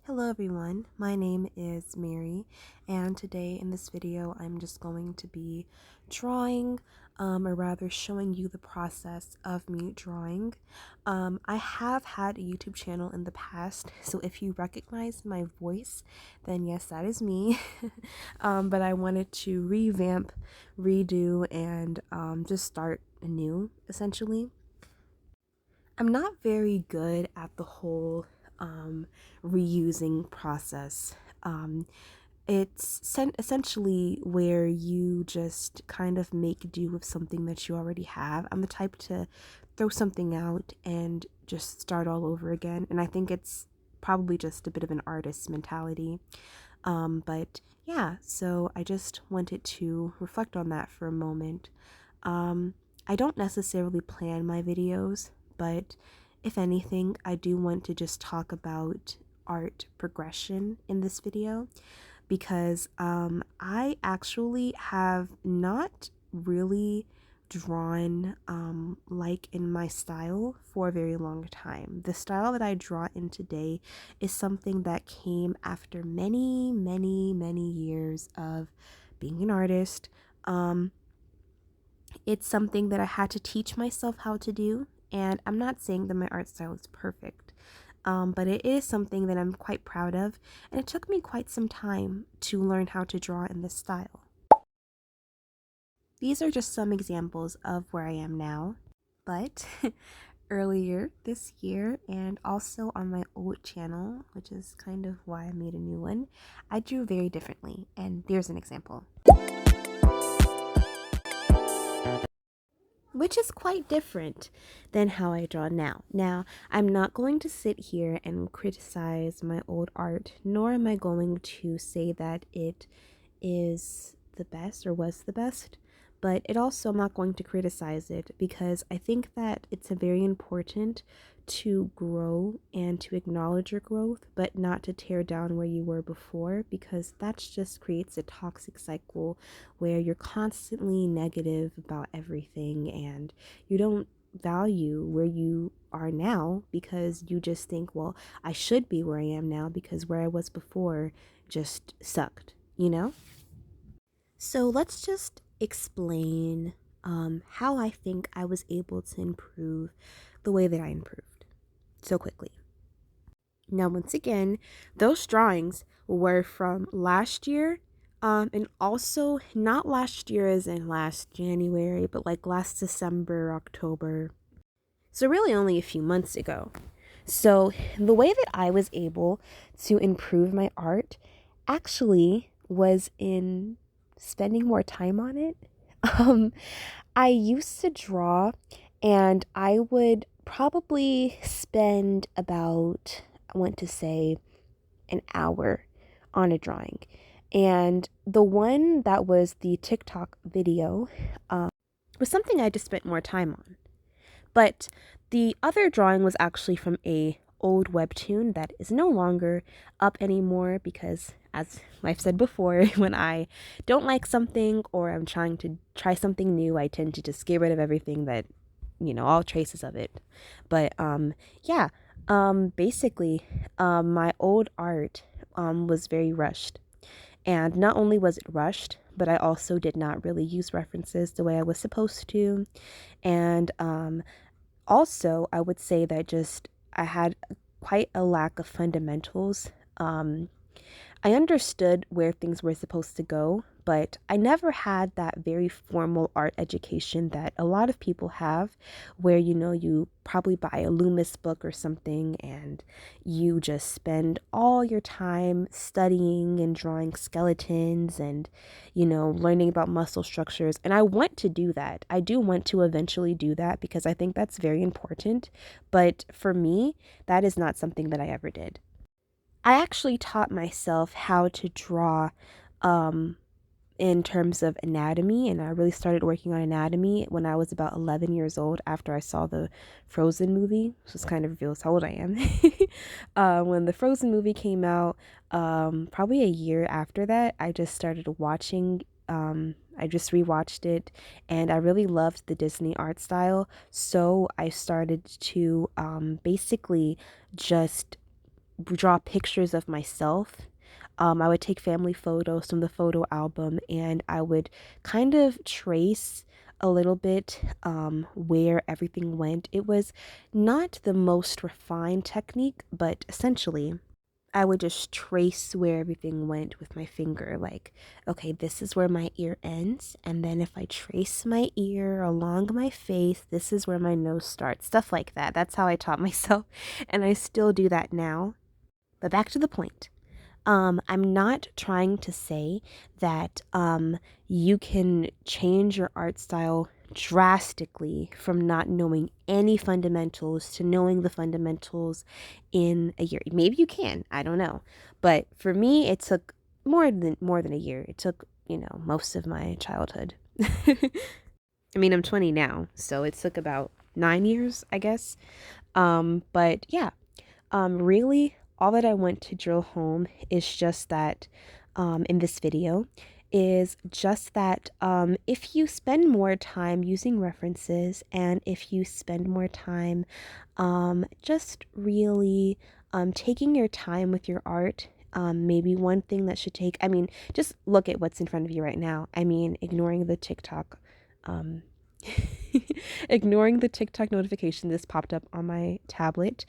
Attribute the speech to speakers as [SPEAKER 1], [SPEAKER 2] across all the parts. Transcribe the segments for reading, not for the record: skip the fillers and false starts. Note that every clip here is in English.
[SPEAKER 1] Hello everyone, my name is Mary, and today in this video I'm just going to be drawing, or rather showing you the process of me drawing. I have had a YouTube channel in the past, so if you recognize my voice, then yes, that is me. But I wanted to revamp, redo, and just start anew, essentially. I'm not very good at the whole reusing process. Um, it's essentially where you just kind of make do with something that you already have. I'm the type to throw something out and just start all over again, and I think it's probably just a bit of an artist's mentality. But yeah, so I just wanted to reflect on that for a moment. I don't necessarily plan my videos, but if anything, I do want to just talk about art progression in this video because I actually have not really drawn like in my style for a very long time. The style that I draw in today is something that came after many years of being an artist. It's something that I had to teach myself how to do, and I'm not saying that my art style is perfect, but it is something that I'm quite proud of, and it took me quite some time to learn how to draw in this style. These are just some examples of where I am now, but earlier this year and also on my old channel, which is kind of why I made a new one, I drew very differently, and there's an example. Which is quite different than how I draw now. Now, I'm not going to sit here and criticize my old art, nor am I going to say that it is the best or was the best, but it also I'm not going to criticize it because I think that it's a very important to grow and to acknowledge your growth, but not to tear down where you were before, because that just creates a toxic cycle where you're constantly negative about everything and you don't value where you are now because you just think, well, I should be where I am now because where I was before just sucked, you know? So let's just explain how I think I was able to improve the way that I improved so quickly. Now, once again, those drawings were from last year, and also not last year as in last January, but like last December, October. So really only a few months ago. So the way that I was able to improve my art actually was in spending more time on it. Um, I used to draw and I would probably spend about, I want to say, an hour on a drawing. And the one that was the TikTok video was something I just spent more time on. But the other drawing was actually from a old webtoon that is no longer up anymore because, as I've said before, when I don't like something or I'm trying to try something new, I tend to just get rid of everything that, all traces of it. But yeah, basically, my old art was very rushed. And not only was it rushed, but I also did not really use references the way I was supposed to. And also, I would say that just I had quite a lack of fundamentals. I understood where things were supposed to go, but I never had that very formal art education that a lot of people have, where you probably buy a Loomis book or something and you just spend all your time studying and drawing skeletons and, learning about muscle structures. And I want to do that. I do want to eventually do that because I think that's very important. But for me, that is not something that I ever did. I actually taught myself how to draw in terms of anatomy, and I really started working on anatomy when I was about 11 years old after I saw the Frozen movie. So this kind of reveals how old I am. When the Frozen movie came out, probably a year after that, I just started watching. I just rewatched it and I really loved the Disney art style. So I started to basically just draw pictures of myself. I would take family photos from the photo album, and I would kind of trace a little bit where everything went. It was not the most refined technique, but essentially I would just trace where everything went with my finger. Like, okay, this is where my ear ends. And then if I trace my ear along my face, this is where my nose starts. Stuff like that. That's how I taught myself. And I still do that now. But back to the point. I'm not trying to say that you can change your art style drastically from not knowing any fundamentals to knowing the fundamentals in a year. Maybe you can, I don't know. But for me, it took more than a year. It took, most of my childhood. I mean, I'm 20 now, so it took about 9 years, I guess. But yeah, really, all that I want to drill home is just that, in this video, is just that if you spend more time using references and if you spend more time just really taking your time with your art, maybe one thing that should take, I mean, just look at what's in front of you right now. I mean, ignoring the TikTok. Um, Ignoring the TikTok notification this popped up on my tablet,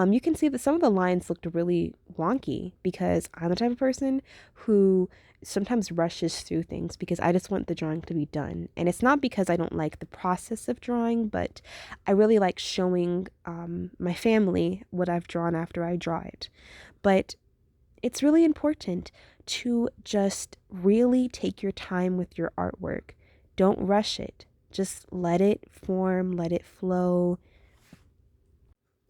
[SPEAKER 1] you can see that some of the lines looked really wonky because I'm the type of person who sometimes rushes through things because I just want the drawing to be done. And it's not because I don't like the process of drawing, but I really like showing my family what I've drawn after I draw it. But it's really important to just really take your time with your artwork. Don't rush it. Just let it form, let it flow.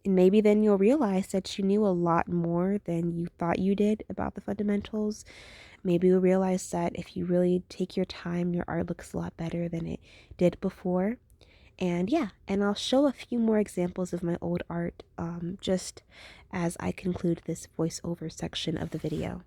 [SPEAKER 1] And maybe then you'll realize that you knew a lot more than you thought you did about the fundamentals. Maybe you'll realize that if you really take your time, your art looks a lot better than it did before. And yeah, and I'll show a few more examples of my old art just as I conclude this voiceover section of the video.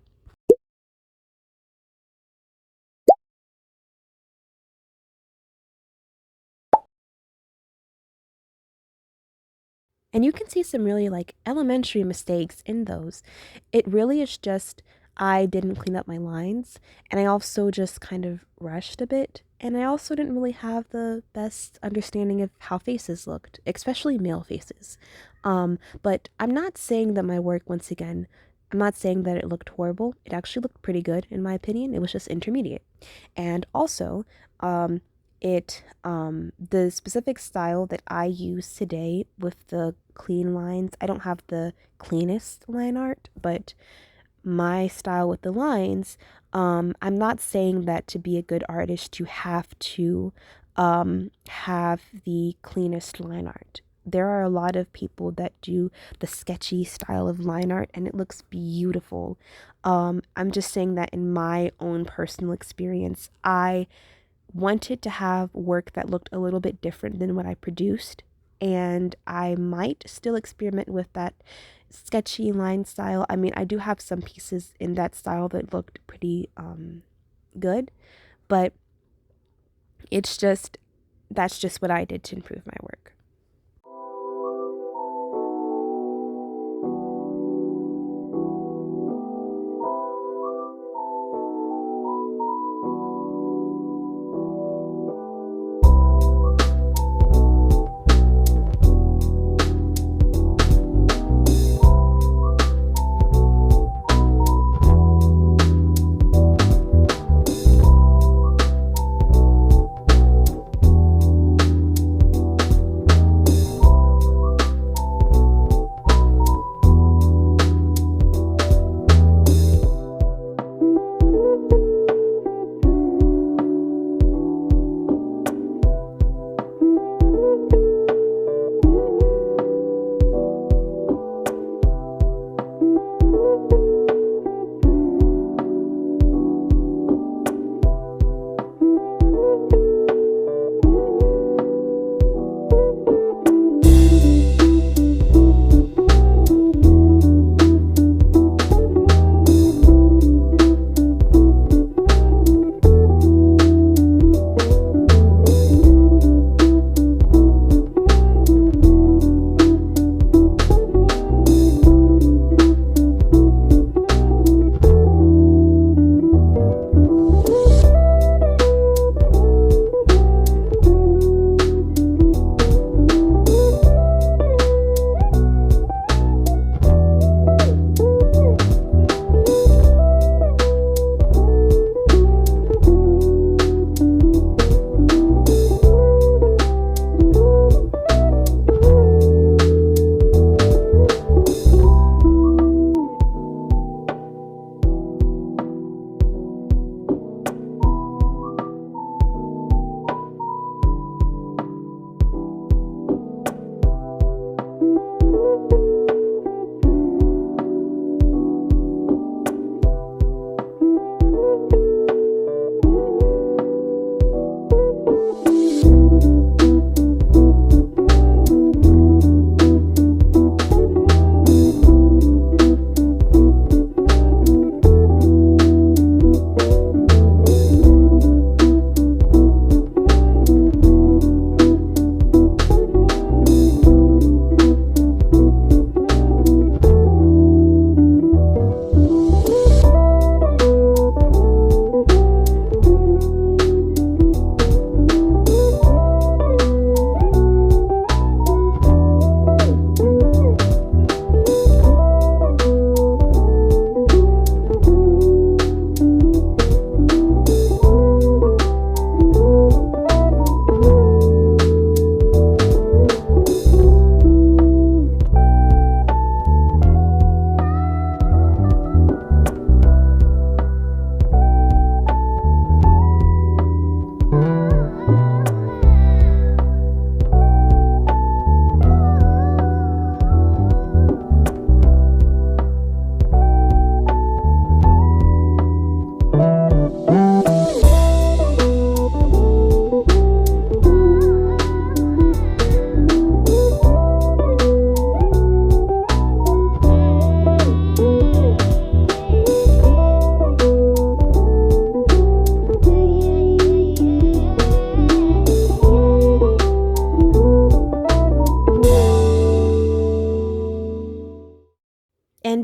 [SPEAKER 1] And you can see some really like elementary mistakes in those. It really is just I didn't clean up my lines, and I also just kind of rushed a bit. And I also didn't really have the best understanding of how faces looked, especially male faces. But I'm not saying that my work, once again, I'm not saying that it looked horrible. It actually looked pretty good in my opinion. It was just intermediate. And also, the specific style that I use today with the clean lines, I don't have the cleanest line art, but my style with the lines, I'm not saying that to be a good artist you have to have the cleanest line art. There are a lot of people that do the sketchy style of line art and it looks beautiful. I'm just saying that in my own personal experience, I wanted to have work that looked a little bit different than what I produced, and I might still experiment with that sketchy line style. I mean, I do have some pieces in that style that looked pretty good, but that's just what I did to improve my work.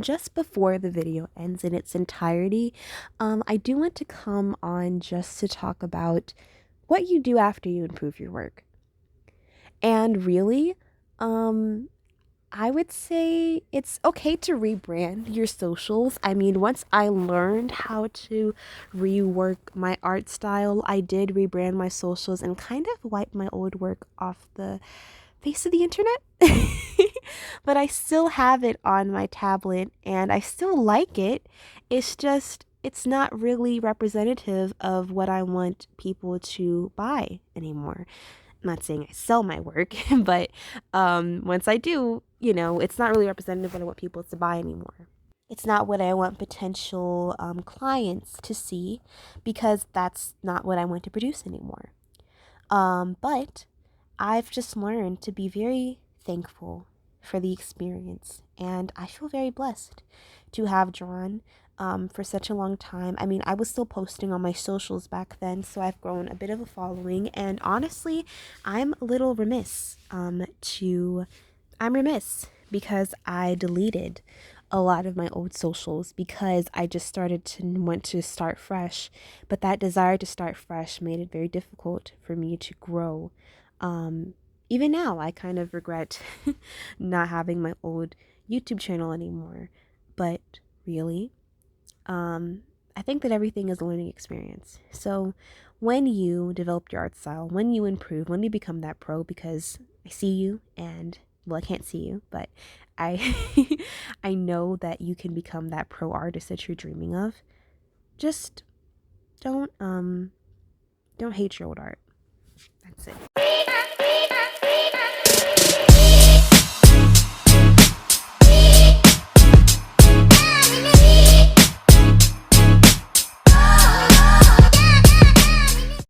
[SPEAKER 1] just before the video ends in its entirety, I do want to come on just to talk about what you do after you improve your work. And really, I would say it's okay to rebrand your socials. I mean, once I learned how to rework my art style, I did rebrand my socials and kind of wipe my old work off the face of the internet. But I still have it on my tablet and I still like it. It's just, it's not really representative of what I want people to buy anymore. I'm not saying I sell my work, but once I do, you know, it's not really representative of what I want people to buy anymore. It's not what I want potential clients to see because that's not what I want to produce anymore. But I've just learned to be very thankful for the experience, and I feel very blessed to have drawn for such a long time. I mean, I was still posting on my socials back then, so I've grown a bit of a following, and honestly, I'm a little remiss I'm remiss because I deleted a lot of my old socials because I just started to want to start fresh, but that desire to start fresh made it very difficult for me to grow. Even now, I kind of regret not having my old YouTube channel anymore, but really, I think that everything is a learning experience. So when you develop your art style, when you improve, when you become that pro, because I see you and well, I can't see you, but I I know that you can become that pro artist that you're dreaming of. Just don't don't hate your old art. That's it.